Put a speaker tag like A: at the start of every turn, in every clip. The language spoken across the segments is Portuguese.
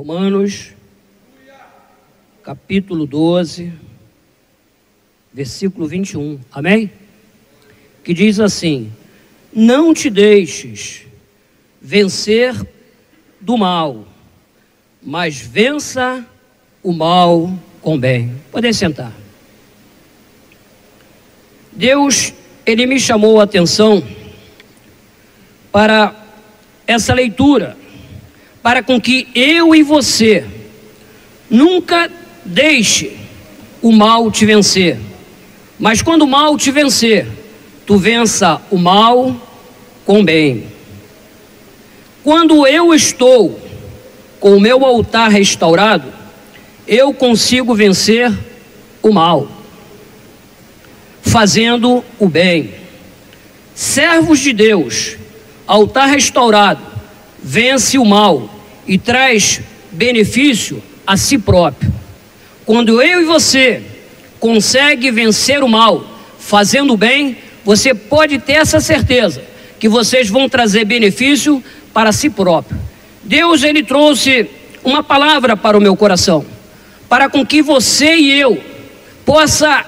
A: Romanos, capítulo 12, versículo 21, amém? Que diz assim: não te deixes vencer do mal, mas vença o mal com bem. Podem sentar. Deus, Ele me chamou a atenção para essa leitura, para com que eu e você nunca deixe o mal te vencer, mas quando o mal te vencer, tu vença o mal com bem. Quando eu estou com o meu altar restaurado, eu consigo vencer o mal, fazendo o bem. Servos de Deus, altar restaurado, vence o mal e traz benefício a si próprio. Quando eu e você consegue vencer o mal fazendo o bem, você pode ter essa certeza que vocês vão trazer benefício para si próprio. Deus, Ele trouxe uma palavra para o meu coração, para com que você e eu possa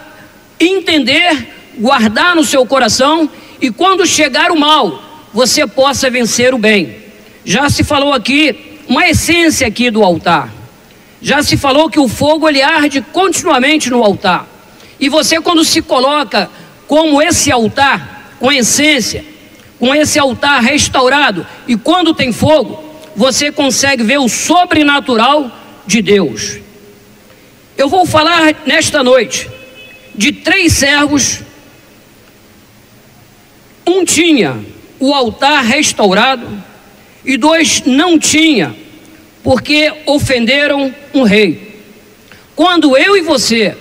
A: entender, guardar no seu coração, e quando chegar o mal, você possa vencer o bem. Já se falou aqui uma essência aqui do altar. Já se falou que o fogo ele arde continuamente no altar. E você, quando se coloca como esse altar, com essência, com esse altar restaurado, e quando tem fogo, você consegue ver o sobrenatural de Deus. Eu vou falar nesta noite de 3 servos. Um tinha o altar restaurado e 2 não tinha, porque ofenderam um rei. Quando eu e você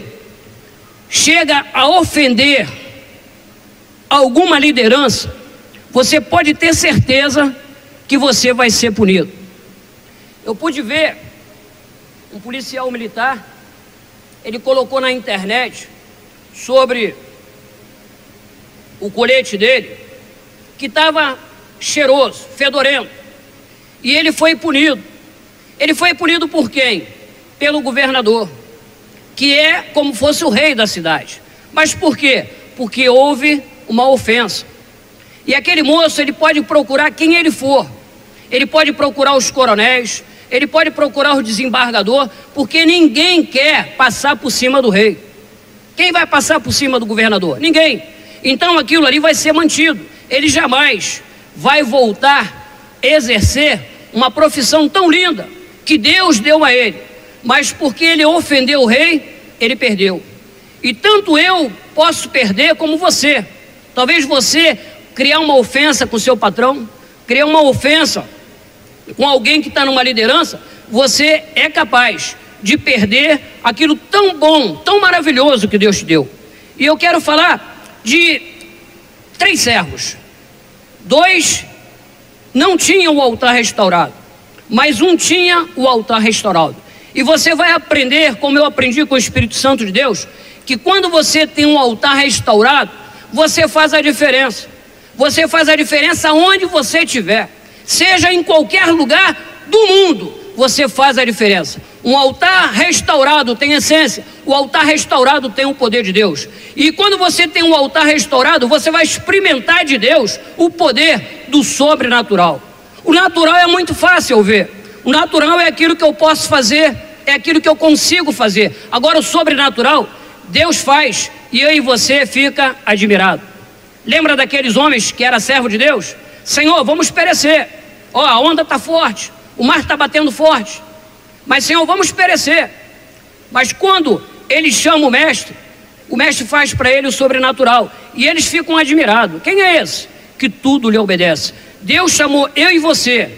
A: chega a ofender alguma liderança, você pode ter certeza que você vai ser punido. Eu pude ver um policial militar, ele colocou na internet sobre o colete dele, que estava cheiroso, fedorento, e ele foi punido. Ele foi punido por quem? Pelo governador, que é como fosse o rei da cidade. Mas por quê? Porque houve uma ofensa. E aquele moço, ele pode procurar quem ele for. Ele pode procurar os coronéis, ele pode procurar o desembargador, porque ninguém quer passar por cima do rei. Quem vai passar por cima do governador? Ninguém. Então aquilo ali vai ser mantido. Ele jamais vai voltar a exercer uma profissão tão linda que Deus deu a ele, mas porque ele ofendeu o rei, ele perdeu. E tanto eu posso perder como você. Talvez você criar uma ofensa com o seu patrão, criar uma ofensa com alguém que está numa liderança, você é capaz de perder aquilo tão bom, tão maravilhoso que Deus te deu. E eu quero falar de 3 servos. 2 não tinham o altar restaurado, mas um tinha o altar restaurado. E você vai aprender, como eu aprendi com o Espírito Santo de Deus, que quando você tem um altar restaurado, você faz a diferença. Você faz a diferença onde você estiver, seja em qualquer lugar do mundo, você faz a diferença. Um altar restaurado tem essência, o altar restaurado tem o poder de Deus. E quando você tem um altar restaurado, você vai experimentar de Deus o poder do sobrenatural. O natural é muito fácil ver. O natural é aquilo que eu posso fazer, é aquilo que eu consigo fazer. Agora o sobrenatural, Deus faz e eu e você fica admirado. Lembra daqueles homens que era servo de Deus? Senhor, vamos perecer. Ó, a onda está forte, o mar está batendo forte. Mas Senhor, vamos perecer. Mas quando ele chama o mestre faz para ele o sobrenatural. E eles ficam admirados. Quem é esse que tudo lhe obedece? Deus chamou eu e você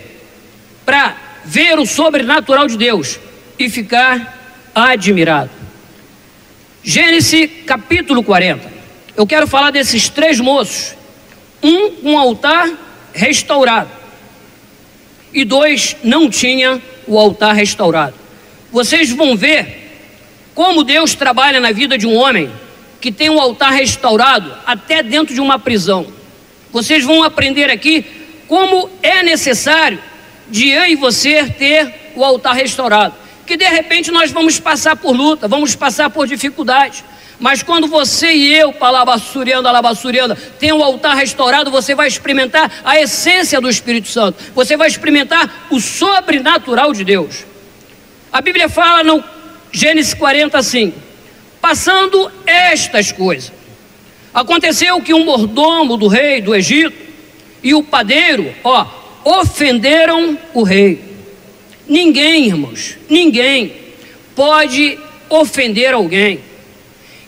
A: para ver o sobrenatural de Deus e ficar admirado. Gênesis capítulo 40. Eu quero falar desses 3 moços. Um altar restaurado e 2 não tinha o altar restaurado. Vocês vão ver como Deus trabalha na vida de um homem que tem um altar restaurado até dentro de uma prisão. Vocês vão aprender aqui como é necessário de eu e você ter o altar restaurado. Que de repente nós vamos passar por luta, vamos passar por dificuldade. Mas quando você e eu, alabassurianda, tem o altar restaurado, você vai experimentar a essência do Espírito Santo. Você vai experimentar o sobrenatural de Deus. A Bíblia fala no Gênesis 40 assim: passando estas coisas, aconteceu que um mordomo do rei do Egito e o padeiro, ofenderam o rei. Ninguém, irmãos, ninguém pode ofender alguém.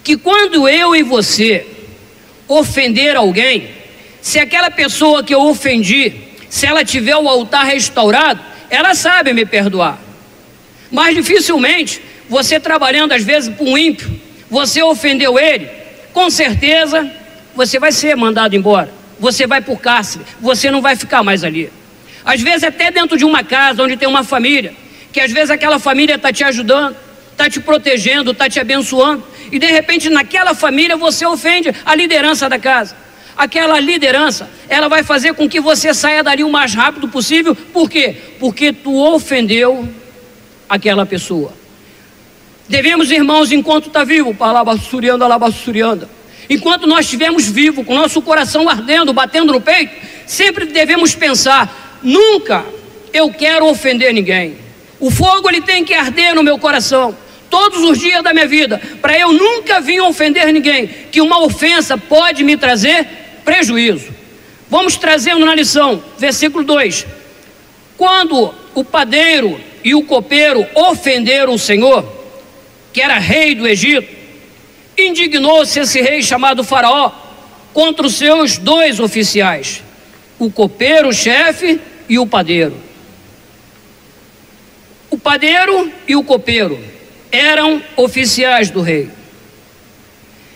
A: Que quando eu e você ofender alguém, se aquela pessoa que eu ofendi, se ela tiver o altar restaurado, ela sabe me perdoar. Mas dificilmente, você trabalhando às vezes para um ímpio, você ofendeu ele, com certeza você vai ser mandado embora, você vai para o cárcere, você não vai ficar mais ali. Às vezes até dentro de uma casa onde tem uma família, que às vezes aquela família está te ajudando, está te protegendo, está te abençoando, e de repente naquela família você ofende a liderança da casa. Aquela liderança, ela vai fazer com que você saia dali o mais rápido possível. Por quê? Porque tu ofendeu aquela pessoa. Devemos, irmãos, enquanto está vivo, alabassurianda, enquanto nós estivermos vivos, com o nosso coração ardendo, batendo no peito, sempre devemos pensar: nunca eu quero ofender ninguém. O fogo ele tem que arder no meu coração todos os dias da minha vida, para eu nunca vir ofender ninguém, que uma ofensa pode me trazer prejuízo. Vamos trazendo na lição, versículo 2: quando o padeiro e o copeiro ofenderam o Senhor, que era rei do Egito, indignou-se esse rei chamado Faraó contra os seus 2 oficiais, o copeiro, o chefe, e o padeiro. O padeiro e o copeiro eram oficiais do rei.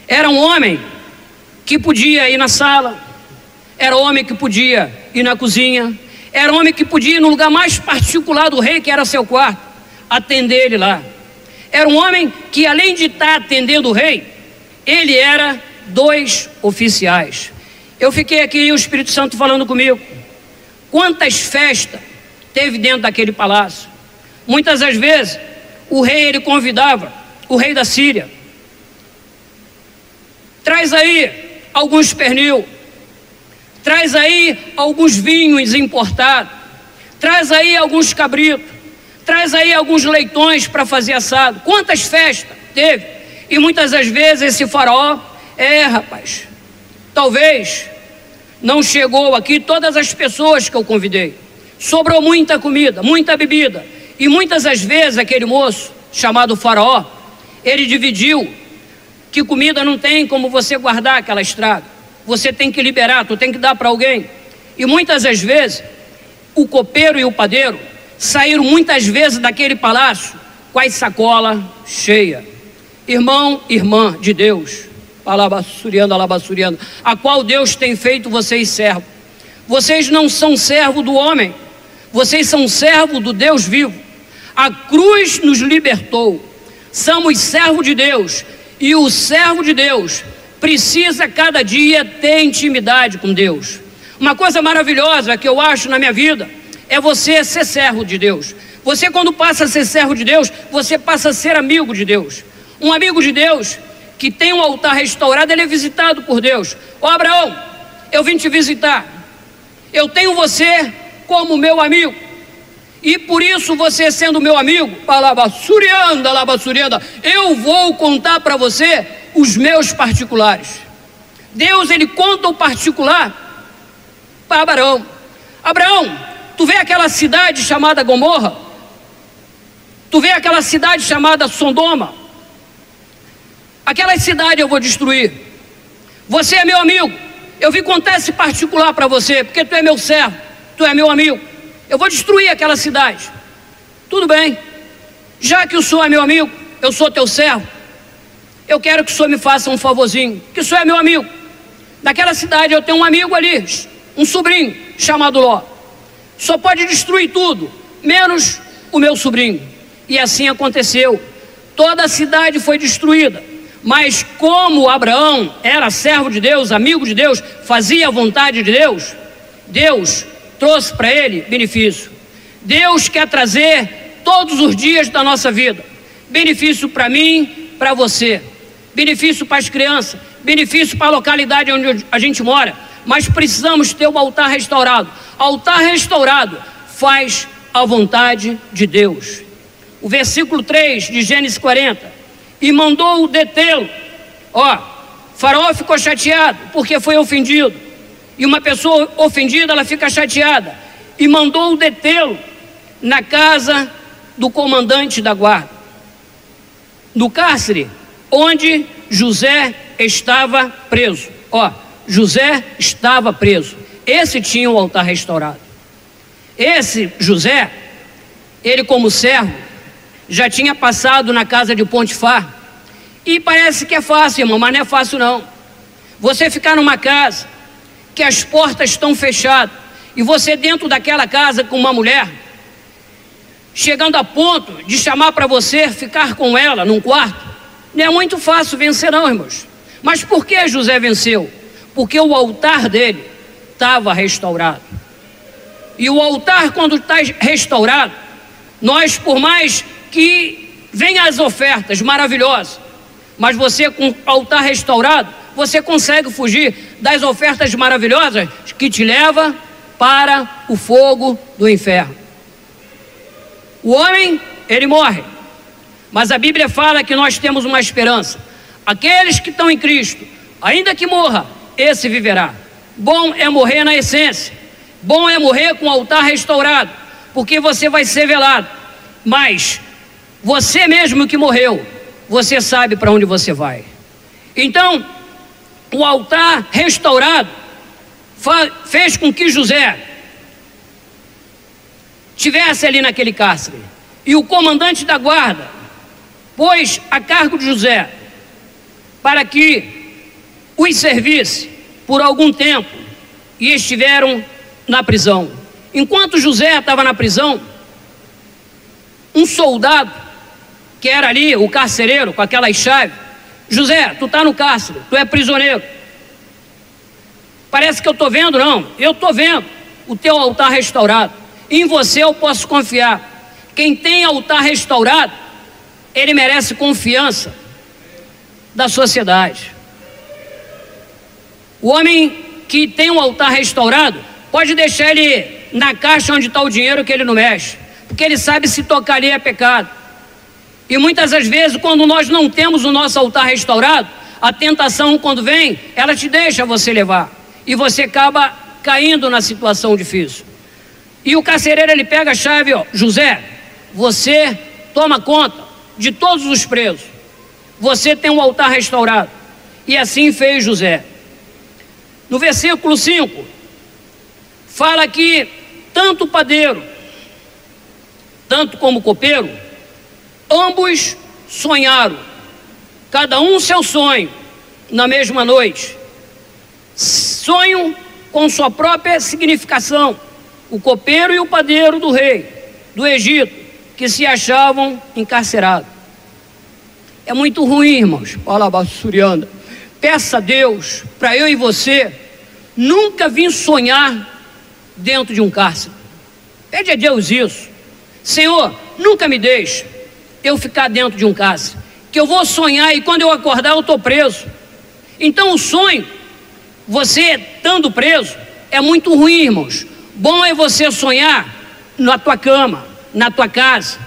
A: Era um homem que podia ir na sala, era homem que podia ir na cozinha, era homem que podia ir no lugar mais particular do rei, que era seu quarto, atender ele lá. Era um homem que, além de estar atendendo o rei, ele era 2 oficiais. Eu fiquei aqui e o Espírito Santo falando comigo. Quantas festas teve dentro daquele palácio? Muitas das vezes o rei ele convidava o rei da Síria: traz aí alguns pernil, traz aí alguns vinhos importados, traz aí alguns cabritos, traz aí alguns leitões para fazer assado. Quantas festas teve? E muitas das vezes esse faraó, rapaz, talvez não chegou aqui todas as pessoas que eu convidei, sobrou muita comida, muita bebida, e muitas das vezes aquele moço chamado faraó, ele dividiu, que comida não tem como você guardar aquela estrada, você tem que liberar, tu tem que dar para alguém. E muitas das vezes o copeiro e o padeiro saíram muitas vezes daquele palácio com as sacolas cheias. Irmão, irmã de Deus, alabassurianda, a qual Deus tem feito vocês servos. Vocês não são servo do homem, vocês são servo do Deus vivo. A cruz nos libertou, somos servo de Deus, e o servo de Deus precisa cada dia ter intimidade com Deus. Uma coisa maravilhosa que eu acho na minha vida é você ser servo de Deus. Você, quando passa a ser servo de Deus, você passa a ser amigo de Deus. Um amigo de Deus que tem um altar restaurado, ele é visitado por Deus. Abraão, eu vim te visitar, eu tenho você como meu amigo, e por isso você sendo meu amigo, alabassurianda, eu vou contar para você os meus particulares. Deus ele conta o particular para Abraão. Abraão, tu vê aquela cidade chamada Gomorra? Tu vê aquela cidade chamada Sodoma? Aquela cidade eu vou destruir. Você é meu amigo, eu vim contar esse particular para você, porque tu é meu servo, tu é meu amigo. Eu vou destruir aquela cidade. Tudo bem, já que o senhor é meu amigo, eu sou teu servo, eu quero que o senhor me faça um favorzinho, que o senhor é meu amigo. Naquela cidade eu tenho um amigo ali, um sobrinho chamado Ló. Só pode destruir tudo, menos o meu sobrinho. E assim aconteceu. Toda a cidade foi destruída. Mas como Abraão era servo de Deus, amigo de Deus, fazia a vontade de Deus, Deus trouxe para ele benefício. Deus quer trazer todos os dias da nossa vida. Benefício para mim, para você, benefício para as crianças, benefício para a localidade onde a gente mora, mas precisamos ter o altar restaurado. Altar restaurado faz a vontade de Deus. O versículo 3 de Gênesis 40, e mandou-o detê-lo. Faraó ficou chateado porque foi ofendido, e uma pessoa ofendida, ela fica chateada, e mandou-o detê-lo na casa do comandante da guarda, no cárcere onde José estava preso. José estava preso. Esse tinha o altar restaurado. Esse José, ele como servo, já tinha passado na casa de Potifar. E parece que é fácil, irmão, mas não é fácil não. Você ficar numa casa que as portas estão fechadas, e você dentro daquela casa com uma mulher, chegando a ponto de chamar para você ficar com ela num quarto, não é muito fácil vencer não, irmãos. Mas por que José venceu? Porque o altar dele estava restaurado. E o altar, quando está restaurado, nós, por mais que venham as ofertas maravilhosas, mas você com o altar restaurado, você consegue fugir das ofertas maravilhosas que te levam para o fogo do inferno. O homem, ele morre, mas a Bíblia fala que nós temos uma esperança. Aqueles que estão em Cristo, ainda que morra, esse viverá. Bom é morrer na essência, bom é morrer com o altar restaurado, porque você vai ser velado. Mas você mesmo que morreu, você sabe para onde você vai. Então, o altar restaurado fez com que José estivesse ali naquele cárcere, e o comandante da guarda pôs a cargo de José para que os servisse por algum tempo, e estiveram na prisão. Enquanto José estava na prisão, um soldado que era ali o carcereiro com aquelas chaves: José, tu está no cárcere, tu é prisioneiro. Parece que eu estou vendo, não, eu estou vendo o teu altar restaurado, em você eu posso confiar. Quem tem altar restaurado, ele merece confiança da sociedade. O homem que tem um altar restaurado, pode deixar ele na caixa onde está o dinheiro, que ele não mexe, porque ele sabe se tocar ali é pecado. E muitas das vezes, quando nós não temos o nosso altar restaurado, a tentação, quando vem, ela te deixa você levar, e você acaba caindo na situação difícil. E o carcereiro, ele pega a chave: José, você toma conta de todos os presos, você tem um altar restaurado. E assim fez José. No versículo 5, fala que tanto o padeiro, tanto como o copeiro, ambos sonharam, cada um seu sonho, na mesma noite. Sonho com sua própria significação. O copeiro e o padeiro do rei do Egito, que se achavam encarcerados. É muito ruim, irmãos. Olha lá, Surianda. Peça a Deus para eu e você nunca vir sonhar dentro de um cárcere. Pede a Deus isso. Senhor, nunca me deixe eu ficar dentro de um cárcere, que eu vou sonhar e quando eu acordar eu estou preso. Então o sonho, você estando preso, é muito ruim, irmãos. Bom é você sonhar na tua cama, na tua casa,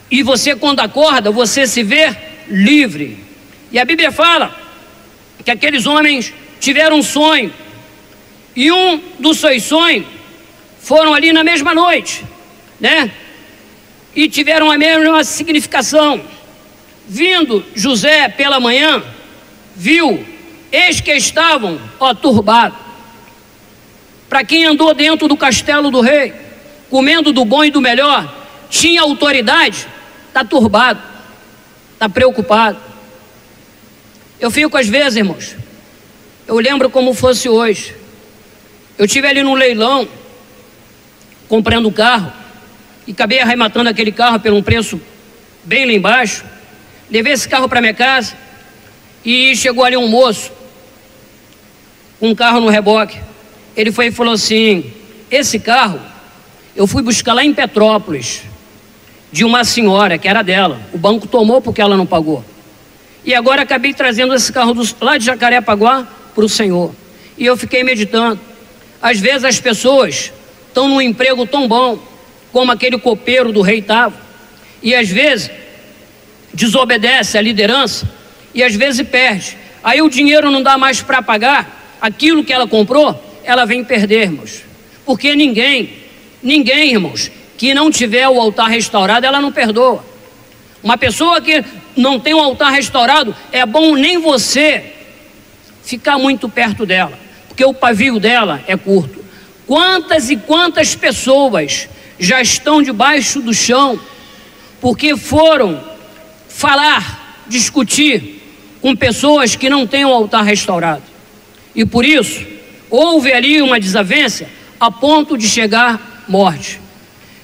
A: e você, quando acorda, você se vê livre. E a Bíblia fala que aqueles homens tiveram um sonho, e um dos seus sonhos foram ali na mesma noite, né? E tiveram a mesma significação. Vindo José pela manhã, viu, eis que estavam turbados. Para quem andou dentro do castelo do rei, comendo do bom e do melhor, tinha autoridade, está turbado, está preocupado. Eu fico às vezes, irmãos, eu lembro como fosse hoje. Eu estive ali num leilão, comprando um carro, e acabei arrematando aquele carro por um preço bem lá embaixo. Levei esse carro para minha casa, e chegou ali um moço, com um carro no reboque. Ele foi e falou assim: esse carro eu fui buscar lá em Petrópolis, de uma senhora que era dela. O banco tomou porque ela não pagou. E agora acabei trazendo esse carro lá de Jacarepaguá para o Senhor. E eu fiquei meditando. Às vezes as pessoas estão num emprego tão bom, como aquele copeiro do rei Tavo, e às vezes desobedece à liderança, e às vezes perde. Aí o dinheiro não dá mais para pagar aquilo que ela comprou, ela vem perder, irmãos. Porque ninguém, irmãos, que não tiver o altar restaurado, ela não perdoa. Uma pessoa que não tem o altar restaurado, é bom nem você ficar muito perto dela, porque o pavio dela é curto. Quantas e quantas pessoas já estão debaixo do chão, porque foram falar, discutir com pessoas que não têm o altar restaurado. E por isso, houve ali uma desavença a ponto de chegar morte.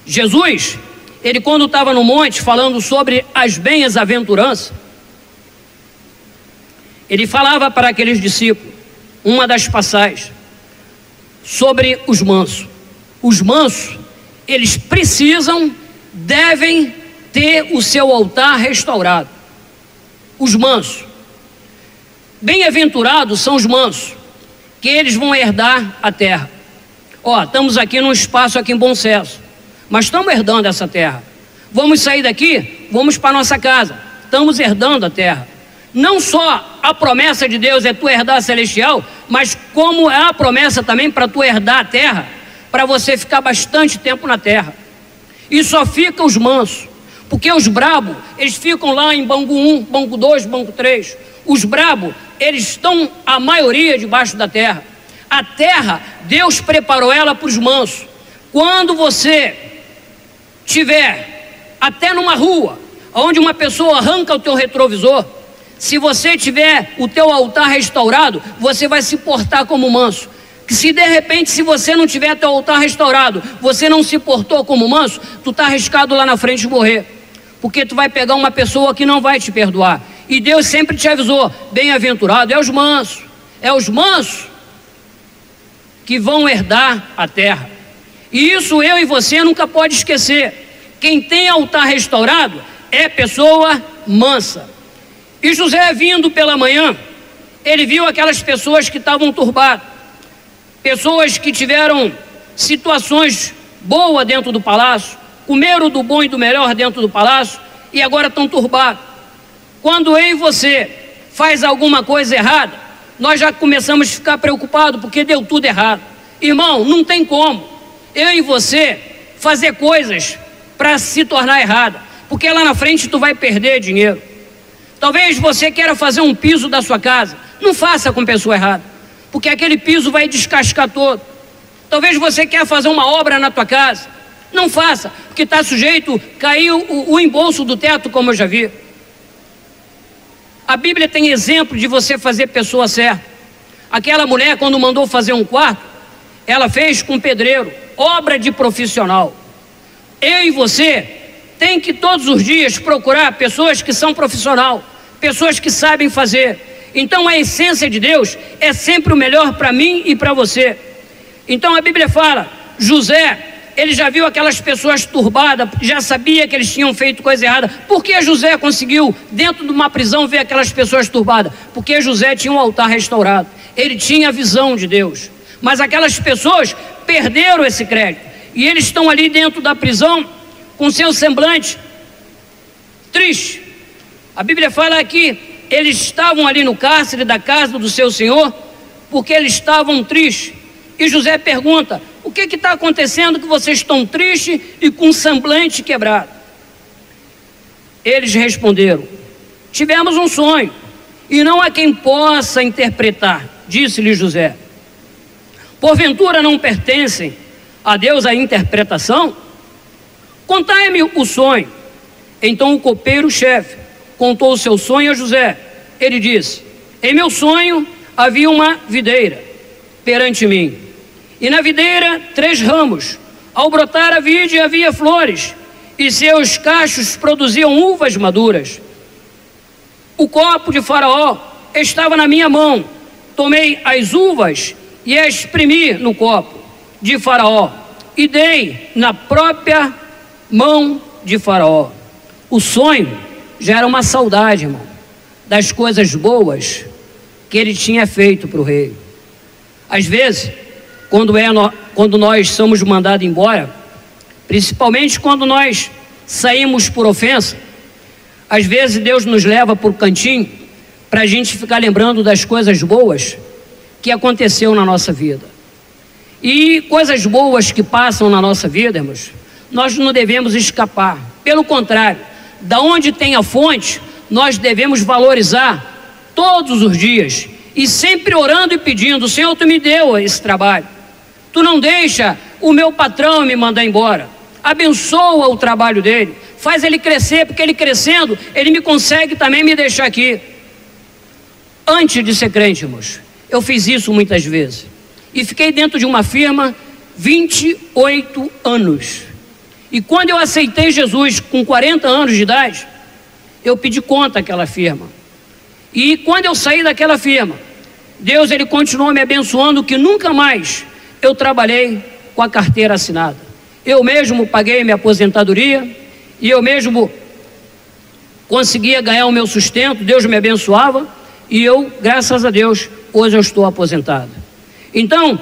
A: Jesus, ele quando estava no monte falando sobre as bem-aventuranças, ele falava para aqueles discípulos, uma das passagens, sobre os mansos. Os mansos, eles devem ter o seu altar restaurado. Os mansos. Bem-aventurados são os mansos, que eles vão herdar a terra. Estamos aqui num espaço aqui em Bom Sucesso, mas estamos herdando essa terra. Vamos sair daqui, vamos para nossa casa, estamos herdando a terra. Não só a promessa de Deus é tu herdar a celestial, mas como é a promessa também para tu herdar a terra, para você ficar bastante tempo na terra. E só fica os mansos, porque os brabos, eles ficam lá em banco 1, banco 2, banco 3. Os brabos, eles estão, a maioria, debaixo da terra. A terra, Deus preparou ela para os mansos. Quando você tiver até numa rua, onde uma pessoa arranca o teu retrovisor, se você tiver o teu altar restaurado, você vai se portar como manso. Que se de repente, se você não tiver teu altar restaurado, você não se portou como manso, tu está arriscado lá na frente de morrer. Porque tu vai pegar uma pessoa que não vai te perdoar. E Deus sempre te avisou, bem-aventurado é os mansos que vão herdar a terra. E isso eu e você nunca pode esquecer. Quem tem altar restaurado é pessoa mansa. E José, vindo pela manhã, ele viu aquelas pessoas que estavam turbadas, pessoas que tiveram situações boas dentro do palácio, comeram do bom e do melhor dentro do palácio e agora estão turbados. Quando eu e você faz alguma coisa errada, nós já começamos a ficar preocupados porque deu tudo errado. Irmão, não tem como eu e você fazer coisas para se tornar errada, porque lá na frente tu vai perder dinheiro. Talvez você queira fazer um piso da sua casa, não faça com pessoa errada, porque aquele piso vai descascar todo. Talvez você queira fazer uma obra na tua casa, não faça, porque está sujeito a cair o embolso do teto, como eu já vi. A Bíblia tem exemplo de você fazer pessoa certa. Aquela mulher, quando mandou fazer um quarto, ela fez com pedreiro, obra de profissional. Eu e você tem que todos os dias procurar pessoas que são profissional, pessoas que sabem fazer. Então a essência de Deus é sempre o melhor para mim e para você. Então a Bíblia fala, José, ele já viu aquelas pessoas turbadas, já sabia que eles tinham feito coisa errada. Por que José conseguiu, dentro de uma prisão, ver aquelas pessoas turbadas? Porque José tinha um altar restaurado, ele tinha a visão de Deus. Mas aquelas pessoas perderam esse crédito, e eles estão ali dentro da prisão, com seu semblante triste. A Bíblia fala que eles estavam ali no cárcere da casa do seu senhor, porque eles estavam tristes. E José pergunta, o que está acontecendo que vocês estão tristes e com um semblante quebrado? Eles responderam, tivemos um sonho, e não há quem possa interpretar, disse-lhe José. Porventura não pertencem a Deus a interpretação? Contai-me o sonho. Então o copeiro-chefe contou o seu sonho a José. Ele disse, em meu sonho havia uma videira perante mim, e na videira 3 ramos. Ao brotar a vide havia flores, e seus cachos produziam uvas maduras. O copo de Faraó estava na minha mão. Tomei as uvas e as exprimi no copo de Faraó, e dei na própria mão de Faraó. O sonho já era uma saudade, irmão, das coisas boas que ele tinha feito para o rei. Às vezes, quando nós somos mandados embora, principalmente quando nós saímos por ofensa, às vezes Deus nos leva para o cantinho para a gente ficar lembrando das coisas boas que aconteceu na nossa vida. E coisas boas que passam na nossa vida, irmãos, nós não devemos escapar. Pelo contrário, da onde tem a fonte, nós devemos valorizar todos os dias e sempre orando e pedindo: Senhor, tu me deu esse trabalho, tu não deixa o meu patrão me mandar embora, abençoa o trabalho dele, faz ele crescer, porque ele crescendo, ele me consegue também me deixar aqui. Antes de ser crente, irmãos, eu fiz isso muitas vezes e fiquei dentro de uma firma 28 anos. E quando eu aceitei Jesus com 40 anos de idade, eu pedi conta àquela firma. E quando eu saí daquela firma, Deus, ele continuou me abençoando, que nunca mais eu trabalhei com a carteira assinada. Eu mesmo paguei minha aposentadoria e eu mesmo conseguia ganhar o meu sustento. Deus me abençoava e eu, graças a Deus, hoje eu estou aposentado. Então,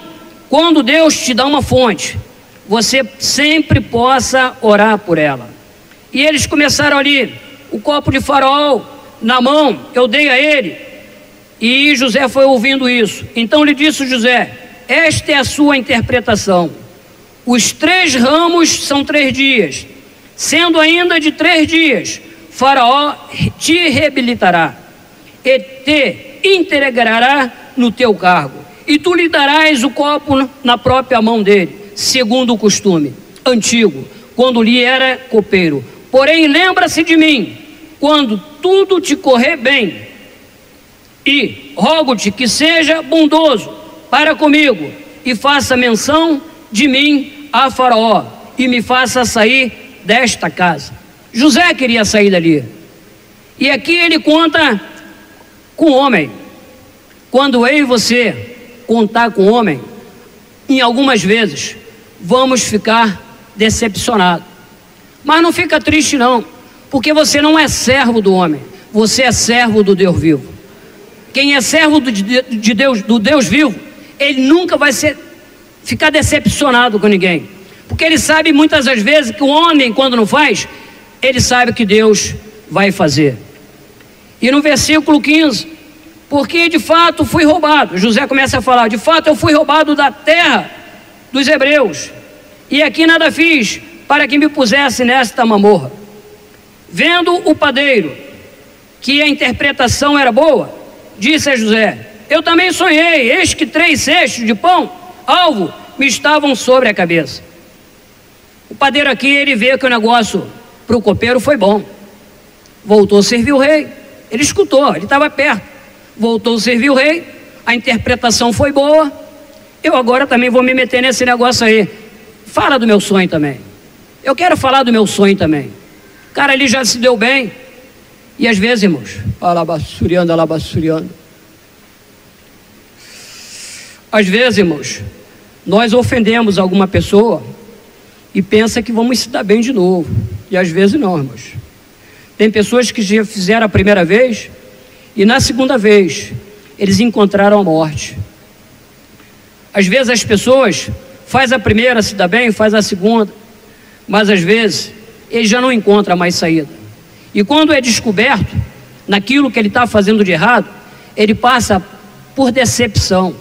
A: quando Deus te dá uma fonte, você sempre possa orar por ela. E eles começaram ali, o copo de Faraó na mão, eu dei a ele, e José foi ouvindo isso. Então lhe disse José: esta é a sua interpretação. Os 3 ramos são 3 dias, sendo ainda de 3 dias, Faraó te reabilitará e te integrará no teu cargo, e tu lhe darás o copo na própria mão dele, segundo o costume antigo, quando lhe era copeiro. Porém, lembra-se de mim quando tudo te correr bem, e rogo-te que seja bondoso para comigo, e faça menção de mim a Faraó, e me faça sair desta casa. José queria sair dali. E aqui ele conta com o homem. Quando eu e você contar com o homem, em algumas vezes vamos ficar decepcionados. Mas não fica triste não, porque você não é servo do homem, você é servo do Deus vivo. Quem é servo de Deus, do Deus vivo, ele nunca vai ficar decepcionado com ninguém, porque ele sabe muitas das vezes que o homem, quando não faz, ele sabe que Deus vai fazer. E no versículo 15, porque de fato fui roubado, José começa a falar: de fato eu fui roubado da terra dos hebreus, e aqui nada fiz para que me pusesse nesta mamorra. Vendo o padeiro que a interpretação era boa, disse a José: eu também sonhei, eis que 3 cestos de pão alvo me estavam sobre a cabeça. O padeiro aqui, ele vê que o negócio para o copeiro foi bom, voltou a servir o rei. Ele escutou, ele estava perto, voltou a servir o rei, a interpretação foi boa, eu agora também vou me meter nesse negócio aí. Fala do meu sonho também, eu quero falar do meu sonho também. O cara ali já se deu bem. E às vezes, irmãos, alabassuriando, às vezes, irmãos, nós ofendemos alguma pessoa e pensa que vamos se dar bem de novo, e às vezes não, irmãos. Tem pessoas que já fizeram a primeira vez e na segunda vez eles encontraram a morte. Às vezes as pessoas faz a primeira, se dá bem, faz a segunda, mas às vezes ele já não encontra mais saída. E quando é descoberto naquilo que ele está fazendo de errado, ele passa por decepção.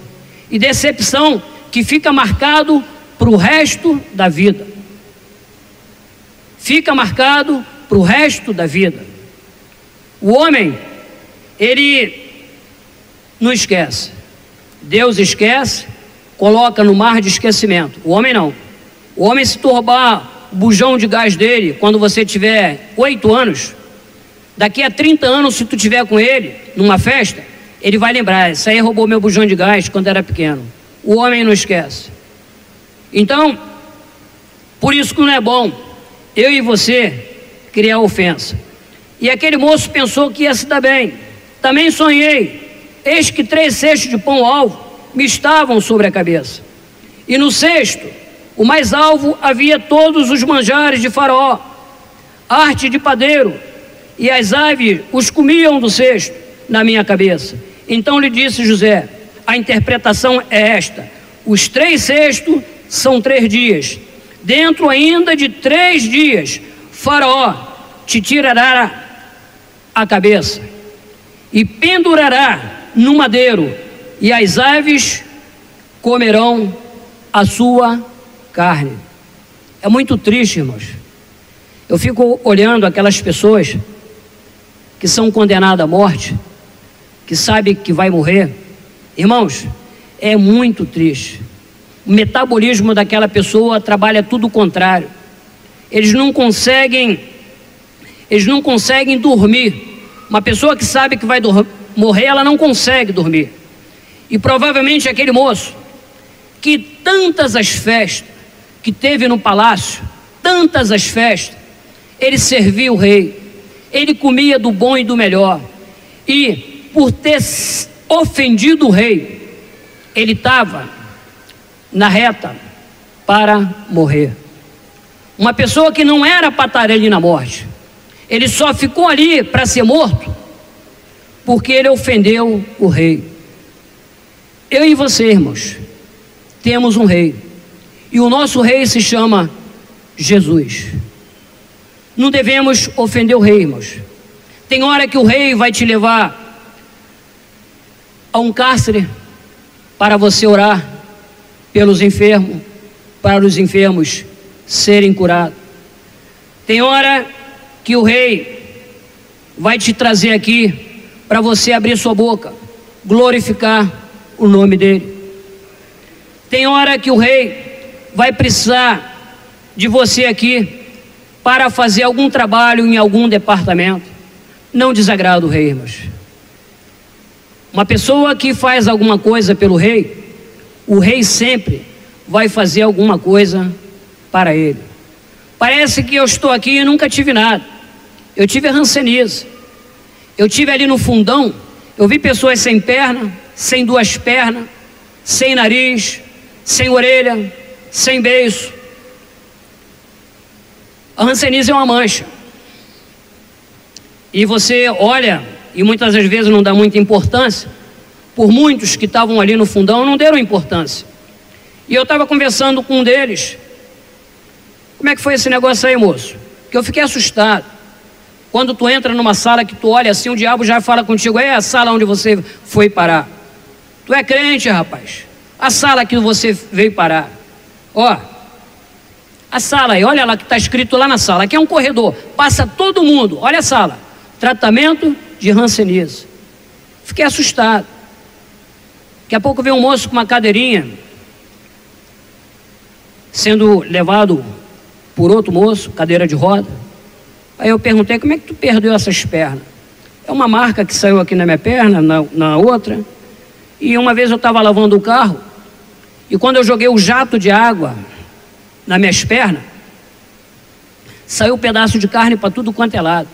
A: E decepção que fica marcado para o resto da vida. Fica marcado para o resto da vida. O homem, ele não esquece. Deus esquece, coloca no mar de esquecimento. O homem não. O homem, se tu roubar o bujão de gás dele quando você tiver 8 anos, daqui a 30 anos, se tu tiver com ele numa festa, ele vai lembrar: isso aí roubou meu bujão de gás quando era pequeno. O homem não esquece. Então, por isso que não é bom eu e você criar ofensa. E aquele moço pensou que ia se dar bem. Também sonhei, eis que 3 cestos de pão alvo me estavam sobre a cabeça, e no cesto, o mais alvo, havia todos os manjares de Faraó. arte de padeiro, e as aves os comiam do cesto na minha cabeça. Então lhe disse José: a interpretação é esta: os 3 cestos são 3 dias. Dentro ainda de 3 dias, Faraó te tirará a cabeça e pendurará no madeiro, e as aves comerão a sua carne. É muito triste, irmãos. Eu fico olhando aquelas pessoas que são condenadas à morte, que sabem que vai morrer. Irmãos, é muito triste. O metabolismo daquela pessoa trabalha tudo o contrário. Eles não conseguem dormir. Uma pessoa que sabe que vai morrer, ela não consegue dormir. E provavelmente aquele moço, que tantas as festas que teve no palácio, tantas as festas, ele servia o rei, ele comia do bom e do melhor, e por ter ofendido o rei, ele estava na reta para morrer. Uma pessoa que não era para estar ali na morte, ele só ficou ali para ser morto porque ele ofendeu o rei. Eu e você, irmãos, temos um rei, e o nosso rei se chama Jesus. Não devemos ofender o rei, irmãos. Tem hora que o rei vai te levar a um cárcere para você orar pelos enfermos, para os enfermos serem curados. Tem hora que o rei vai te trazer aqui para você abrir sua boca, glorificar o nome dele. Tem hora que o rei vai precisar de você aqui para fazer algum trabalho em algum departamento. Não desagrada o rei, irmãos. Uma pessoa que faz alguma coisa pelo rei, o rei sempre vai fazer alguma coisa para ele. Parece que eu estou aqui e nunca tive nada. Eu tive a hanseníase. Eu tive ali no fundão, eu vi pessoas sem perna, sem 2 pernas, sem nariz, sem orelha, sem beiço. A hanseníase é uma mancha. E você olha, e muitas das vezes não dá muita importância. Por muitos que estavam ali no fundão não deram importância. E eu estava conversando com um deles. Como é que foi esse negócio aí, moço? Que eu fiquei assustado. Quando tu entra numa sala que tu olha assim, o diabo já fala contigo: é a sala onde você foi parar. Tu é crente, rapaz. A sala que você veio parar. Ó, a sala aí, olha lá que está escrito lá na sala. Aqui é um corredor, passa todo mundo. Olha a sala: tratamento de hanseníase. Fiquei assustado. Daqui a pouco veio um moço com uma cadeirinha, sendo levado por outro moço, cadeira de roda. Aí eu perguntei: como é que tu perdeu essas pernas? É uma marca que saiu aqui na minha perna, na outra. E uma vez eu estava lavando o carro, e quando eu joguei o jato de água nas minhas pernas, saiu um pedaço de carne para tudo quanto é lado.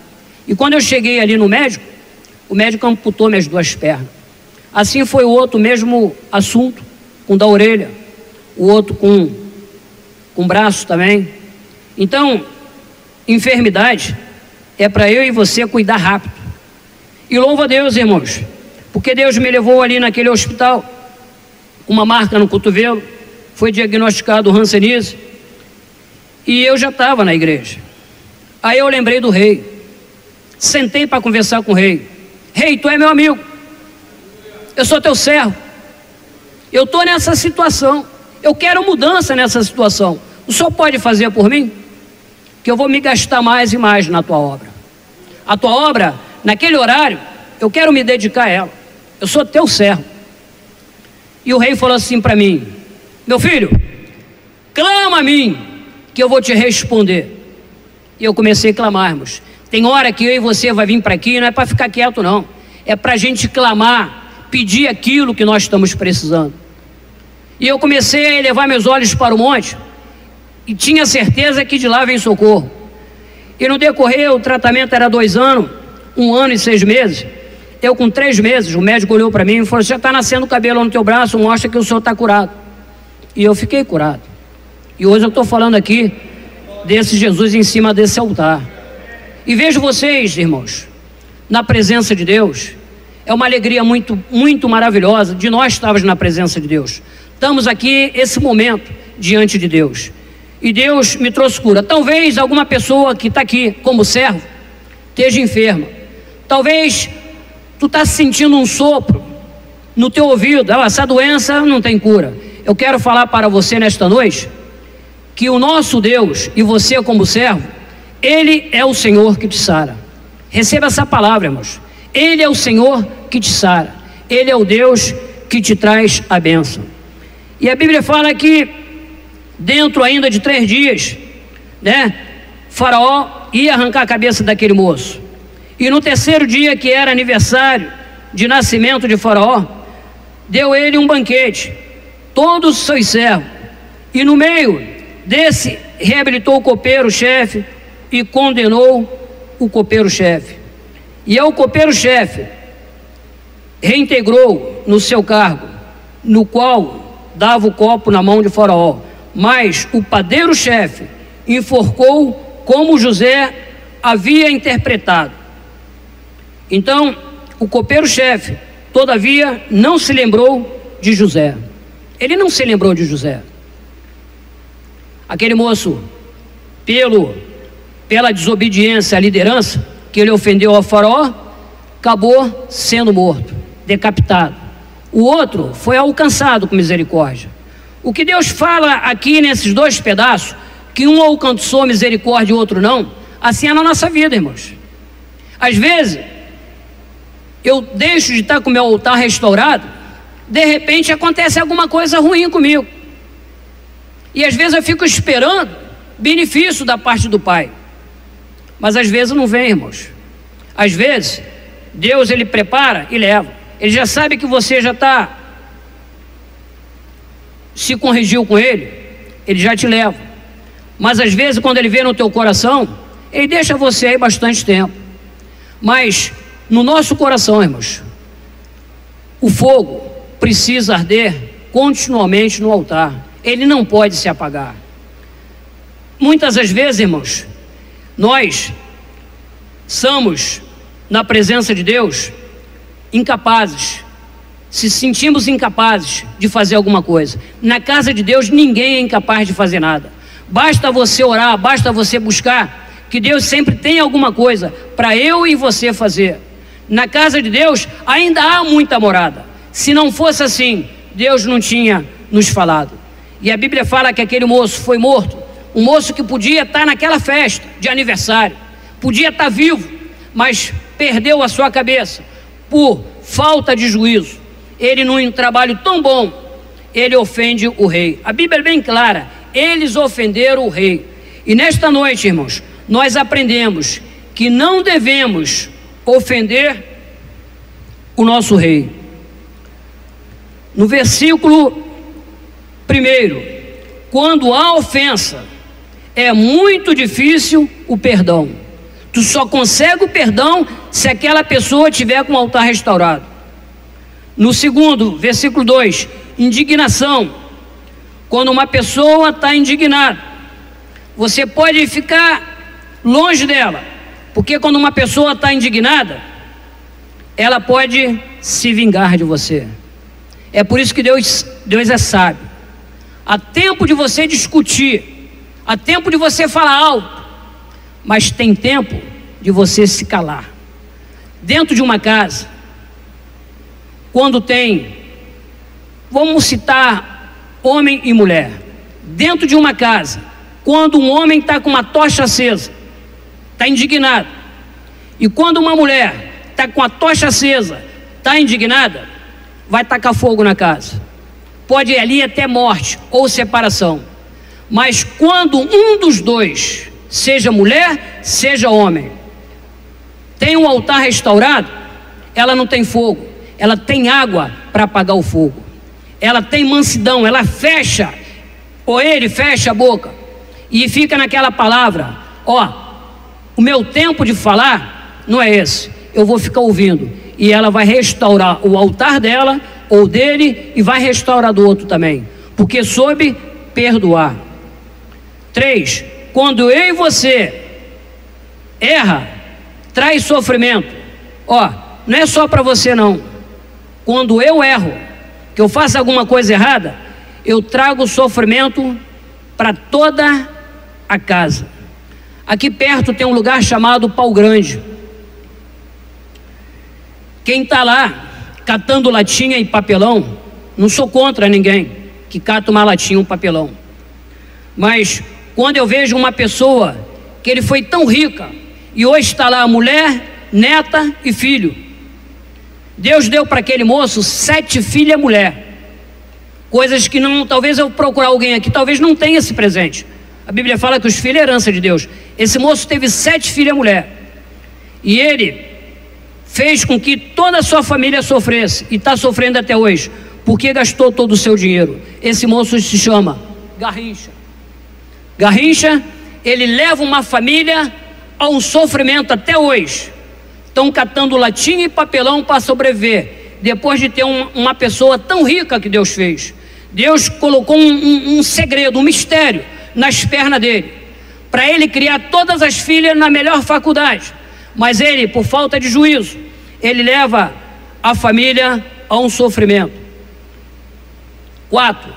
A: E quando eu cheguei ali no médico, o médico amputou minhas 2 pernas. Assim foi o outro, mesmo assunto, com da orelha, o outro com o braço também. Então, enfermidade é para eu e você cuidar rápido. E louvo a Deus, irmãos, porque Deus me levou ali naquele hospital, com uma marca no cotovelo, foi diagnosticado hanseníase, e eu já estava na igreja. Aí eu lembrei do rei, sentei para conversar com o rei. Rei, tu é meu amigo, eu sou teu servo, eu estou nessa situação, eu quero mudança nessa situação. O senhor pode fazer por mim? Que eu vou me gastar mais e mais na tua obra. A tua obra, naquele horário, eu quero me dedicar a ela. Eu sou teu servo. E o rei falou assim para mim: meu filho, clama a mim, que eu vou te responder. E eu comecei a clamar, irmãos. Tem hora que eu e você vai vir para aqui, não é para ficar quieto não, é para a gente clamar, pedir aquilo que nós estamos precisando. E eu comecei a elevar meus olhos para o monte, e tinha certeza que de lá vem socorro. E no decorrer, o tratamento era 2 anos, 1 ano e 6 meses. Eu com 3 meses, o médico olhou para mim e falou: já está nascendo cabelo no teu braço, mostra que o senhor está curado. E eu fiquei curado. E hoje eu estou falando aqui desse Jesus em cima desse altar. e vejo vocês, irmãos, na presença de Deus. É uma alegria muito, muito maravilhosa de nós estarmos na presença de Deus. Estamos aqui, esse momento, diante de Deus. E Deus me trouxe cura. Talvez alguma pessoa que está aqui como servo esteja enferma. Talvez tu está sentindo um sopro no teu ouvido. Essa doença não tem cura. Eu quero falar para você nesta noite que o nosso Deus, e você como servo, Ele é o Senhor que te sara. Receba essa palavra, irmãos. Ele é o Senhor que te sara. Ele é o Deus que te traz a bênção. E a Bíblia fala que dentro ainda de 3 dias, Faraó ia arrancar a cabeça daquele moço. E no 3º dia, que era aniversário de nascimento de Faraó, deu ele um banquete, todos os seus servos. E no meio desse, reabilitou o copeiro-chefe e condenou o copeiro-chefe. E ao copeiro-chefe reintegrou no seu cargo, no qual dava o copo na mão de Faraó. Mas o padeiro-chefe enforcou como José havia interpretado. Então o copeiro-chefe, todavia, não se lembrou de José. Ele não se lembrou de José. Aquele moço, pela desobediência à liderança, que ele ofendeu ao Faraó, acabou sendo morto, decapitado. O outro foi alcançado com misericórdia. O que Deus fala aqui nesses 2 pedaços, que um alcançou misericórdia e o outro não, assim é na nossa vida, irmãos. Às vezes eu deixo de estar com o meu altar restaurado, de repente acontece alguma coisa ruim comigo, e às vezes eu fico esperando benefício da parte do Pai, mas às vezes não vem, irmãos. Às vezes Deus, Ele prepara e leva. Ele já sabe que você já se corrigiu com Ele, Ele já te leva. Mas às vezes, quando Ele vê no teu coração, Ele deixa você aí bastante tempo. Mas no nosso coração, irmãos, o fogo precisa arder continuamente no altar. Ele não pode se apagar. Muitas das vezes, irmãos, nós somos, na presença de Deus, incapazes, se sentimos incapazes de fazer alguma coisa. Na casa de Deus ninguém é incapaz de fazer nada. Basta você orar, basta você buscar, que Deus sempre tem alguma coisa para eu e você fazer. Na casa de Deus ainda há muita morada. Se não fosse assim, Deus não tinha nos falado. E a Bíblia fala que aquele moço foi morto, um moço que podia estar naquela festa de aniversário, podia estar vivo, mas perdeu a sua cabeça por falta de juízo. Ele, num trabalho tão bom, ele ofende o rei. A Bíblia é bem clara, eles ofenderam o rei. E nesta noite, irmãos, nós aprendemos que não devemos ofender o nosso rei. No versículo 1, quando há ofensa, é muito difícil o perdão. Tu só consegue o perdão se aquela pessoa tiver com o altar restaurado. No 2, versículo 2, indignação. Quando uma pessoa está indignada, você pode ficar longe dela, porque quando uma pessoa está indignada, ela pode se vingar de você. É por isso que Deus é sábio. Há tempo de você discutir, há tempo de você falar alto, mas tem tempo de você se calar. Dentro de uma casa, quando tem, vamos citar homem e mulher, dentro de uma casa, quando um homem está com uma tocha acesa, está indignado, e quando uma mulher está com a tocha acesa, está indignada, vai tacar fogo na casa. Pode ir ali até morte ou separação. Mas quando um dos dois, seja mulher, seja homem, tem um altar restaurado, ela não tem fogo, ela tem água para apagar o fogo, ela tem mansidão, ela fecha, ou ele fecha a boca e fica naquela palavra: ó, o meu tempo de falar não é esse, eu vou ficar ouvindo. E ela vai restaurar o altar dela ou dele, e vai restaurar do outro também, porque soube perdoar. 3, quando eu e você erra, traz sofrimento. Ó, não é só para você não. Quando eu erro, que eu faço alguma coisa errada, eu trago sofrimento para toda a casa. Aqui perto tem um lugar chamado Pau Grande. Quem está lá catando latinha e papelão, não sou contra ninguém que cata uma latinha, um papelão. Mas quando eu vejo uma pessoa que ele foi tão rica e hoje está lá mulher, neta e filho. Deus deu para aquele moço 7 filhas mulher. Coisas que não, talvez eu procurar alguém aqui, talvez não tenha esse presente. A Bíblia fala que os filhos é herança de Deus. Esse moço teve 7 filhas mulher. E ele fez com que toda a sua família sofresse. E está sofrendo até hoje. Porque gastou todo o seu dinheiro. Esse moço se chama Garrincha. Garrincha, ele leva uma família a um sofrimento até hoje. Estão catando latinha e papelão para sobreviver. Depois de ter uma pessoa tão rica que Deus fez. Deus colocou um segredo, um mistério nas pernas dele. Para ele criar todas as filhas na melhor faculdade. Mas ele, por falta de juízo, ele leva a família a um sofrimento. 4.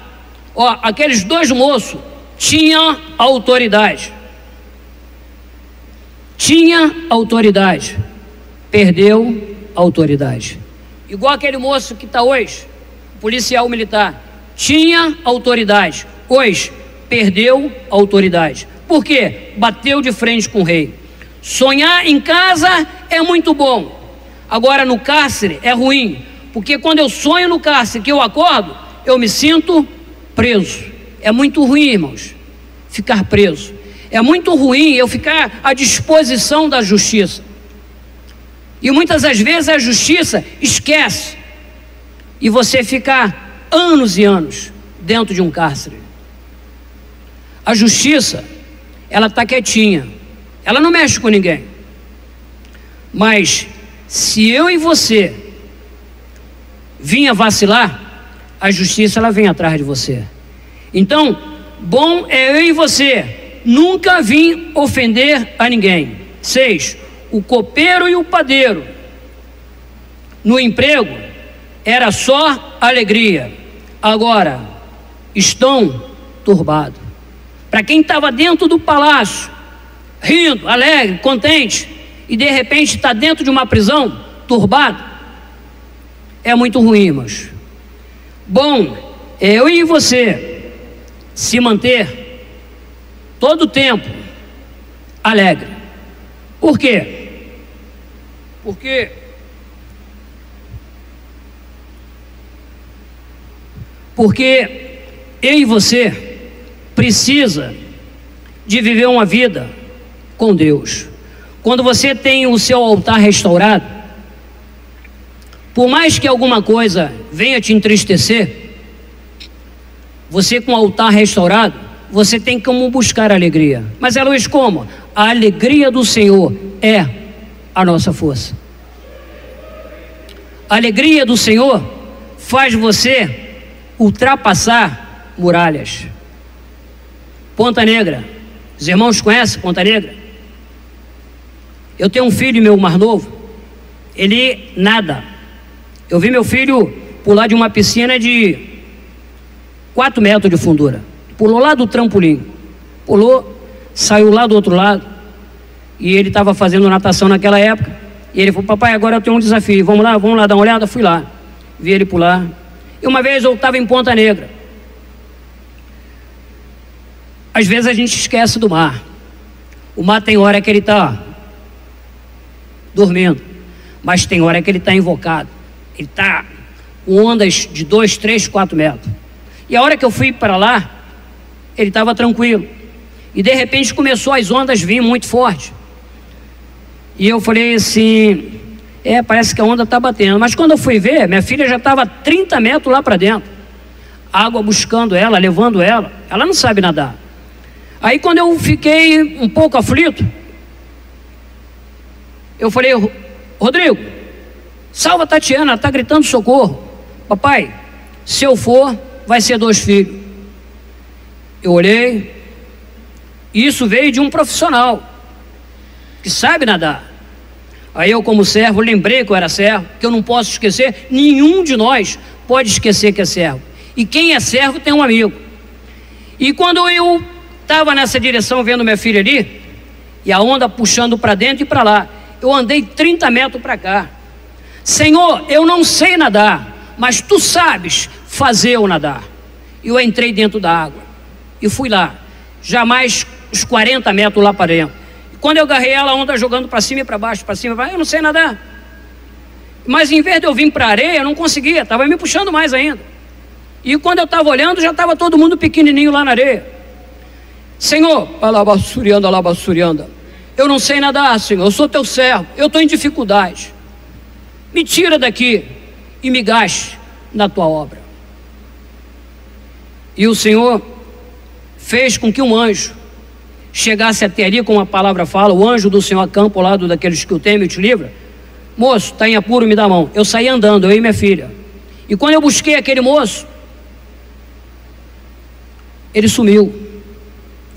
A: Ó, aqueles 2 moços tinham autoridade. Tinha autoridade. Perdeu a autoridade. Igual aquele moço que está hoje, policial militar. Tinha autoridade. Hoje, perdeu a autoridade. Por quê? Bateu de frente com o rei. Sonhar em casa é muito bom. Agora no cárcere é ruim. Porque quando eu sonho no cárcere, que eu acordo, eu me sinto preso. É muito ruim, irmãos, ficar preso. É muito ruim eu ficar à disposição da justiça. E muitas das vezes a justiça esquece. E você fica anos e anos dentro de um cárcere. A justiça, ela está quietinha. Ela não mexe com ninguém. Mas se eu e você vinha vacilar, a justiça ela vem atrás de você. Então, bom é eu e você nunca vir ofender a ninguém. 6. O copeiro e o padeiro no emprego era só alegria. Agora estão turbados. Para quem estava dentro do palácio, rindo, alegre, contente, e de repente está dentro de uma prisão, turbado, é muito ruim, irmãos. Bom, eu e você se manter todo o tempo alegre. Por quê? Porque eu e você precisa de viver uma vida com Deus. Quando você tem o seu altar restaurado, por mais que alguma coisa venha te entristecer, você com o altar restaurado, você tem como buscar alegria. Mas é, Luiz, como? A alegria do Senhor é a nossa força. A alegria do Senhor faz você ultrapassar muralhas. Ponta Negra, os irmãos conhecem Ponta Negra? Eu tenho um filho meu mais novo, ele nada. Eu vi meu filho pular de uma piscina de 4 metros de fundura. Pulou lá do trampolim, pulou, saiu lá do outro lado. E ele estava fazendo natação naquela época. E ele falou: papai, agora eu tenho um desafio, vamos lá dar uma olhada. Fui lá, vi ele pular. E uma vez eu estava em Ponta Negra. Às vezes a gente esquece do mar. O mar tem hora que ele está dormindo, mas tem hora que ele está invocado. Ele está com ondas de 2, 3, 4 metros. E a hora que eu fui para lá, ele estava tranquilo. E de repente começou as ondas vir muito forte. E eu falei assim: parece que a onda está batendo. Mas quando eu fui ver, minha filha já estava 30 metros lá para dentro. Água buscando ela, levando ela. Ela não sabe nadar. Aí quando eu fiquei um pouco aflito, eu falei: Rodrigo, salva a Tatiana, ela está gritando socorro. Papai, se eu for, vai ser 2 filhos. Eu olhei, e isso veio de um profissional que sabe nadar. Aí eu, como servo, lembrei que eu era servo, que eu não posso esquecer, nenhum de nós pode esquecer que é servo. E quem é servo tem um amigo. E quando eu estava nessa direção vendo minha filha ali, e a onda puxando para dentro e para lá, eu andei 30 metros para cá. Senhor, eu não sei nadar, mas tu sabes fazer eu nadar. E eu entrei dentro da água e fui lá, já mais uns 40 metros lá para dentro. Quando eu agarrei ela, a onda jogando para cima e para baixo, para cima, eu não sei nadar. Mas em vez de eu vir para a areia, eu não conseguia, estava me puxando mais ainda. E quando eu estava olhando, já estava todo mundo pequenininho lá na areia. Senhor, alabassurianda, eu não sei nadar, Senhor, eu sou teu servo, eu estou em dificuldade. Me tira daqui e me gaste na tua obra. E o Senhor fez com que um anjo chegasse até ali, como a palavra fala, o anjo do Senhor acampa ao lado daqueles que o temem e te livra. Moço, está em apuro, me dá a mão. Eu saí andando, eu e minha filha. E quando eu busquei aquele moço, ele sumiu.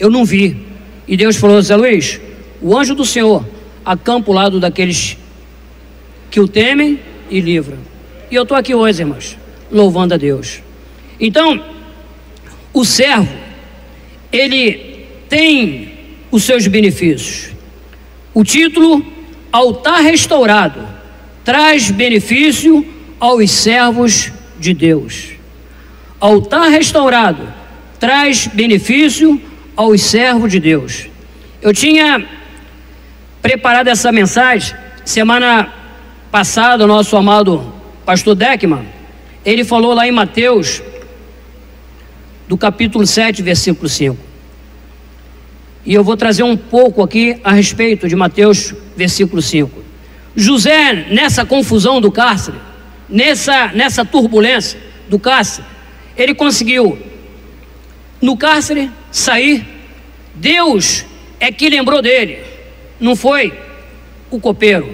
A: Eu não vi. E Deus falou: Zé Luiz, o anjo do Senhor acampa ao lado daqueles que o temem e livram. E eu estou aqui hoje, irmãos, louvando a Deus. Então, o servo, ele tem os seus benefícios. O título, altar restaurado, traz benefício aos servos de Deus. Altar restaurado traz benefício aos servos de Deus. Eu tinha preparado essa mensagem semana passada. O nosso amado pastor Deckman, ele falou lá em Mateus, do capítulo 7, versículo 5. E eu vou trazer um pouco aqui a respeito de Mateus, versículo 5. José, nessa confusão do cárcere, nessa turbulência do cárcere, ele conseguiu, no cárcere, sair. Deus é que lembrou dele, não foi o copeiro.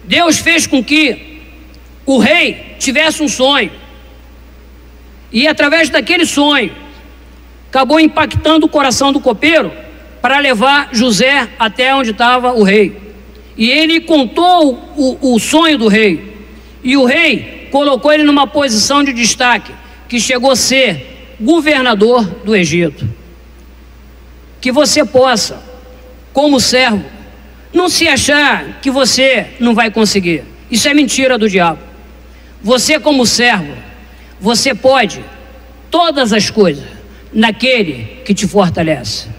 A: Deus fez com que o rei tivesse um sonho, e através daquele sonho, acabou impactando o coração do copeiro, para levar José até onde estava o rei. E ele contou o sonho do rei. E o rei colocou ele numa posição de destaque, que chegou a ser governador do Egito. Que você possa, como servo, não se achar que você não vai conseguir. Isso é mentira do diabo. Você, como servo, você pode todas as coisas naquele que te fortalece.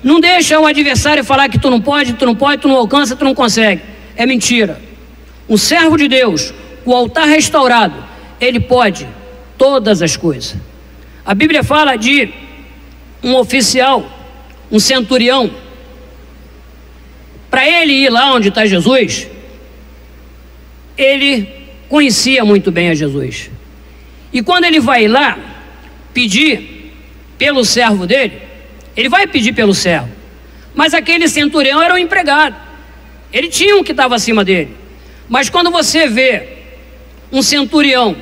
A: Não deixa o adversário falar que tu não pode, tu não alcança, tu não consegue. É mentira. Um servo de Deus, o altar restaurado, ele pode todas as coisas. A Bíblia fala de um oficial, um centurião. Para ele ir lá onde está Jesus, ele conhecia muito bem a Jesus. E quando ele vai lá pedir pelo servo dele, ele vai pedir pelo servo, mas aquele centurião era um empregado. Ele tinha um que estava acima dele. Mas quando você vê um centurião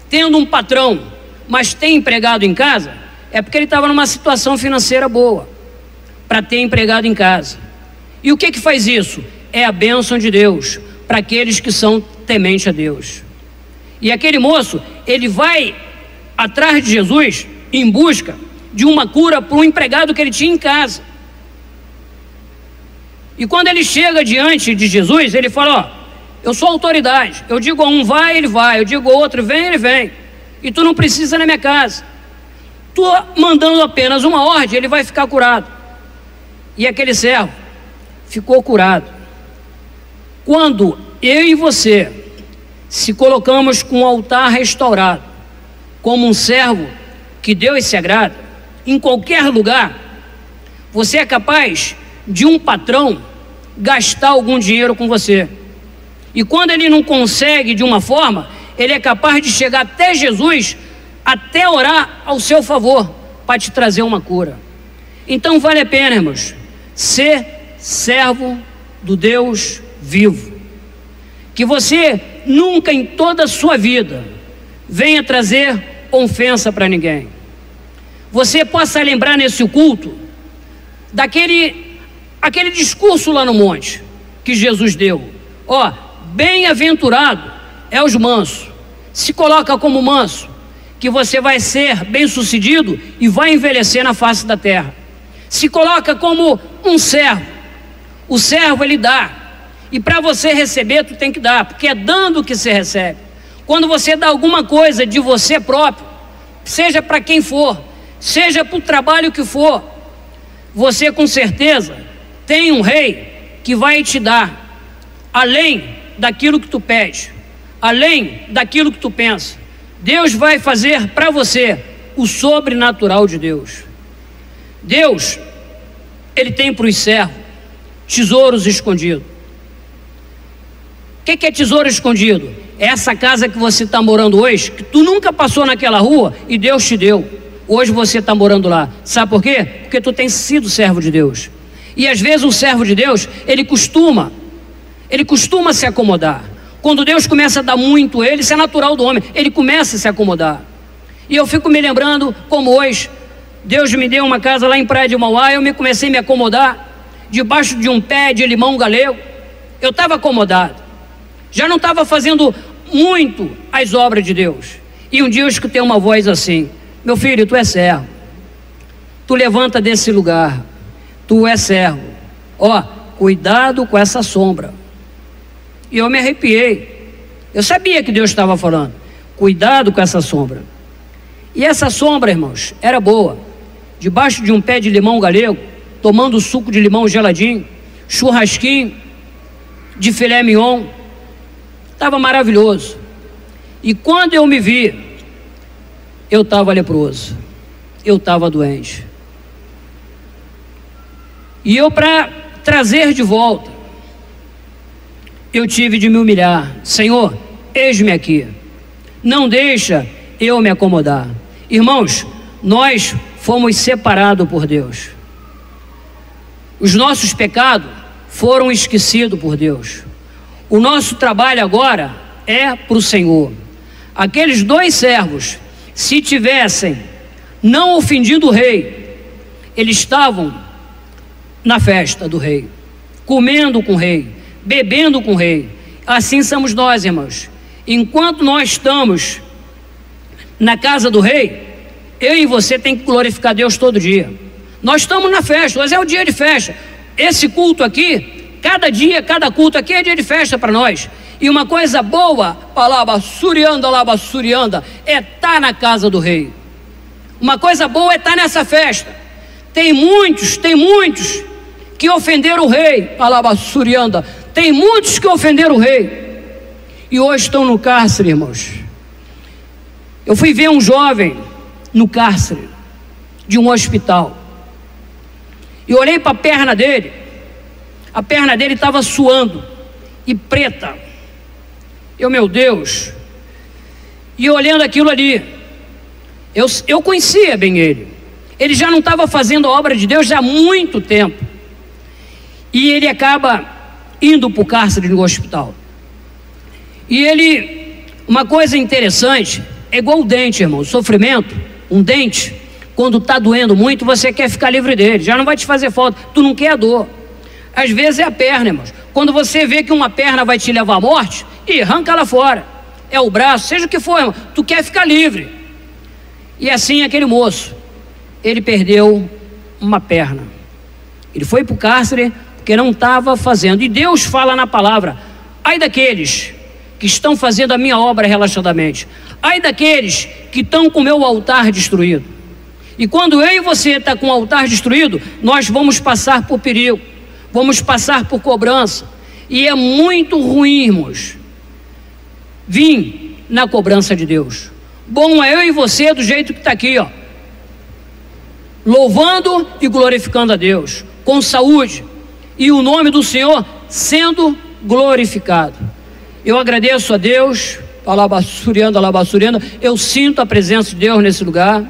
A: tendo um patrão, mas tem empregado em casa, é porque ele estava numa situação financeira boa para ter empregado em casa. E o que faz isso? É a bênção de Deus para aqueles que são tementes a Deus. E aquele moço, ele vai atrás de Jesus em busca de uma cura para um empregado que ele tinha em casa. E quando ele chega diante de Jesus, ele fala: ó, eu sou autoridade, eu digo a um vai, ele vai, eu digo ao outro vem, ele vem, e tu não precisa na minha casa, tu mandando apenas uma ordem, ele vai ficar curado. E aquele servo ficou curado. Quando eu e você se colocamos com o altar restaurado, como um servo que Deus se agrada, em qualquer lugar, você é capaz de um patrão gastar algum dinheiro com você. E quando ele não consegue de uma forma, ele é capaz de chegar até Jesus, até orar ao seu favor, para te trazer uma cura. Então vale a pena, irmãos, ser servo do Deus vivo. Que você nunca em toda a sua vida venha trazer ofensa para ninguém. Você possa lembrar nesse culto daquele discurso lá no monte que Jesus deu. Ó, bem-aventurado é os mansos. Se coloca como manso, que você vai ser bem-sucedido e vai envelhecer na face da terra. Se coloca como um servo. O servo, ele dá. E para você receber, tu tem que dar, porque é dando que você recebe. Quando você dá alguma coisa de você próprio, seja para quem for, seja para o trabalho que for, você com certeza tem um rei que vai te dar além daquilo que tu pede, além daquilo que tu pensa. Deus vai fazer para você o sobrenatural de Deus. Deus, ele tem para os servos tesouros escondidos. O que é tesouro escondido? É essa casa que você está morando hoje, que tu nunca passou naquela rua e Deus te deu. Hoje você está morando lá. Sabe por quê? Porque tu tens sido servo de Deus. E às vezes um servo de Deus, ele costuma se acomodar. Quando Deus começa a dar muito a ele, isso é natural do homem, ele começa a se acomodar. E eu fico me lembrando como hoje, Deus me deu uma casa lá em Praia de Mauá, eu comecei a me acomodar, debaixo de um pé de limão galego. Eu estava acomodado, já não estava fazendo muito as obras de Deus. E um dia eu escutei uma voz assim: meu filho, tu é servo, tu levanta desse lugar, tu é servo, ó, cuidado com essa sombra. E eu me arrepiei. Eu sabia que Deus estava falando, cuidado com essa sombra. E essa sombra, irmãos, era boa, debaixo de um pé de limão galego, tomando suco de limão geladinho, churrasquinho de filé mignon, estava maravilhoso. E quando eu me vi, eu estava leproso, eu estava doente. E eu, para trazer de volta, eu tive de me humilhar. Senhor, eis-me aqui, não deixa eu me acomodar. Irmãos, nós fomos separados por Deus, os nossos pecados foram esquecidos por Deus. O nosso trabalho agora é para o Senhor. Aqueles dois servos, se tivessem não ofendido o rei, eles estavam na festa do rei, comendo com o rei, bebendo com o rei. Assim somos nós, irmãos. Enquanto nós estamos na casa do rei, eu e você tem que glorificar Deus todo dia. Nós estamos na festa, hoje é o dia de festa. Esse culto aqui, cada dia, cada culto aqui é dia de festa para nós. E uma coisa boa, surianda, é estar na casa do rei. Uma coisa boa é estar nessa festa. Tem muitos que ofenderam o rei, surianda. Tem muitos que ofenderam o rei e hoje estão no cárcere, irmãos. Eu fui ver um jovem no cárcere de um hospital e olhei para a perna dele estava suando e preta. Meu Deus. E olhando aquilo ali, eu conhecia bem ele já não estava fazendo a obra de Deus já há muito tempo, e ele acaba indo para o cárcere no hospital. E uma coisa interessante, é igual o dente, irmão, o sofrimento. Um dente, quando está doendo muito, você quer ficar livre dele, já não vai te fazer falta, tu não quer a dor. Às vezes é a perna, irmãos. Quando você vê que uma perna vai te levar à morte, arranca ela fora. É o braço, seja o que for, irmão, tu quer ficar livre. E assim aquele moço, ele perdeu uma perna. Ele foi para o cárcere porque não estava fazendo. E Deus fala na palavra: ai daqueles que estão fazendo a minha obra relaxadamente, ai daqueles que estão com o meu altar destruído. E quando eu e você está com o altar destruído, nós vamos passar por perigo, vamos passar por cobrança. E é muito ruim, irmãos, vir na cobrança de Deus. Bom é eu e você do jeito que está aqui, ó, louvando e glorificando a Deus, com saúde, e o nome do Senhor sendo glorificado. Eu agradeço a Deus, alabassurianda, eu sinto a presença de Deus nesse lugar.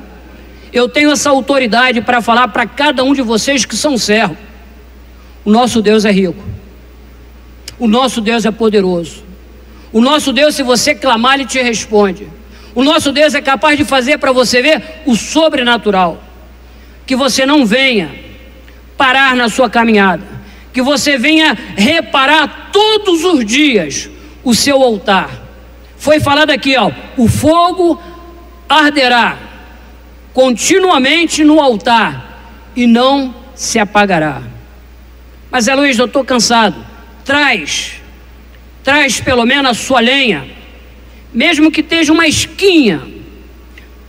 A: Eu tenho essa autoridade para falar para cada um de vocês que são servos: o nosso Deus é rico, o nosso Deus é poderoso, o nosso Deus, se você clamar, Ele te responde. O nosso Deus é capaz de fazer para você ver o sobrenatural. Que você não venha parar na sua caminhada, que você venha reparar todos os dias o seu altar. Foi falado aqui, ó, o fogo arderá continuamente no altar e não se apagará. Mas Luiz, eu estou cansado. Traz pelo menos a sua lenha, mesmo que esteja uma esquinha,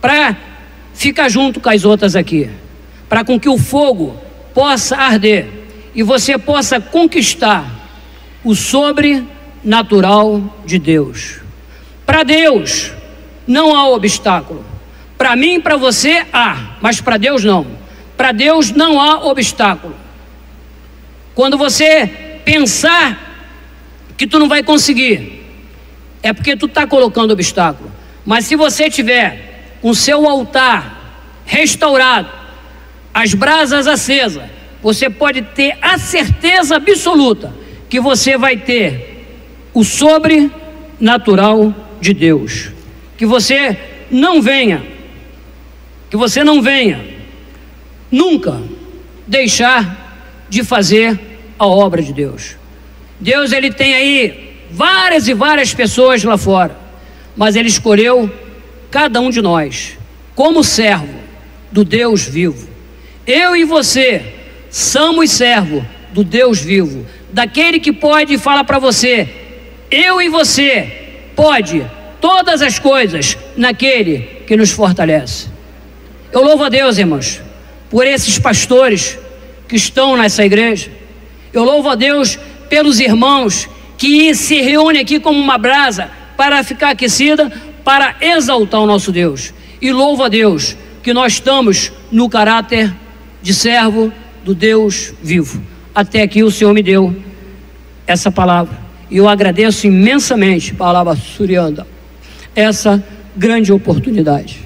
A: para ficar junto com as outras aqui, para com que o fogo possa arder e você possa conquistar o sobrenatural de Deus. Para Deus não há obstáculo. Para mim e para você há, mas para Deus não. Para Deus não há obstáculo. Quando você pensar que tu não vai conseguir, é porque tu está colocando obstáculo. Mas se você tiver com seu altar restaurado, as brasas acesas, você pode ter a certeza absoluta que você vai ter o sobrenatural de Deus. Que você não venha nunca deixar de fazer a obra de Deus. Deus, ele tem aí várias e várias pessoas lá fora, mas ele escolheu cada um de nós como servo do Deus vivo. Eu e você somos servo do Deus vivo, daquele que pode falar para você: eu e você pode todas as coisas naquele que nos fortalece. Eu louvo a Deus, irmãos, por esses pastores que estão nessa igreja. Eu louvo a Deus pelos irmãos que se reúnem aqui como uma brasa para ficar aquecida, para exaltar o nosso Deus. E louvo a Deus que nós estamos no caráter de servo do Deus vivo. Até aqui o Senhor me deu essa palavra, e eu agradeço imensamente, palavra surianda, essa grande oportunidade.